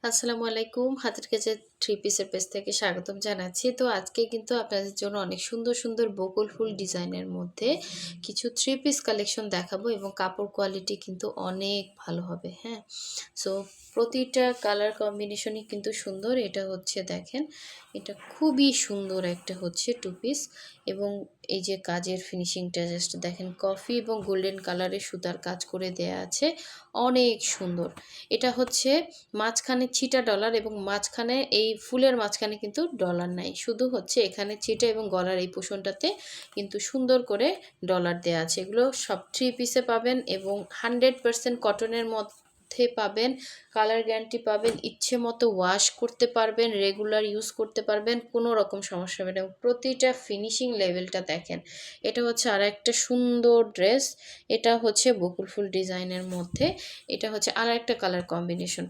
আসসালামু আলাইকুম। হাতের কাছে থ্রি পিসের পেজ থেকে স্বাগতম জানাচ্ছি। তো আজকে কিন্তু আপনাদের জন্য অনেক সুন্দর, সুন্দর বকুল ফুল ডিজাইনের মধ্যে কিছু থ্রি পিস কালেকশন দেখাবো এবং কাপড় কোয়ালিটি কিন্তু অনেক ভালো হবে, হ্যাঁ? সো প্রতিটা কালার কম্বিনেশনই কিন্তু সুন্দর। এটা হচ্ছে দেখেন, এটা খুবই সুন্দর একটা হচ্ছে টু পিস এবং এই যে কাজের ফিনিশিংটা জাস্ট দেখেন, কফি এবং গোল্ডেন কালারের সুতার কাজ করে দেয়া আছে। অনেক সুন্দর। এটা হচ্ছে মাঝখানে ছিটা ডলার এবং মাঝখানে এই ফুলের মাঝখানে কিন্তু ডলার নাই। শুধু হচ্ছে এখানে ছিটা এবং গলার এই পোর্শনটাতে কিন্তু সুন্দর করে ডলার দেয়া আছে। এগুলো সব থ্রি পিসে পাবেন এবং 100% কটনের মধ্যে পাবেন। কালার গ্যারান্টি পাবেন। ইচ্ছে মতো ওয়াশ করতে পারবেন, রেগুলার ইউজ করতে পারবেন। কোনো রকম সমস্যা হবে না। প্রতিটা ফিনিশিং লেভেলটা দেখেন। এটা হচ্ছে আরেকটা সুন্দর ড্রেস। এটা হচ্ছে বকুল ফুল ডিজাইনের মধ্যে। এটা হচ্ছে আরেকটা কালার কম্বিনেশন।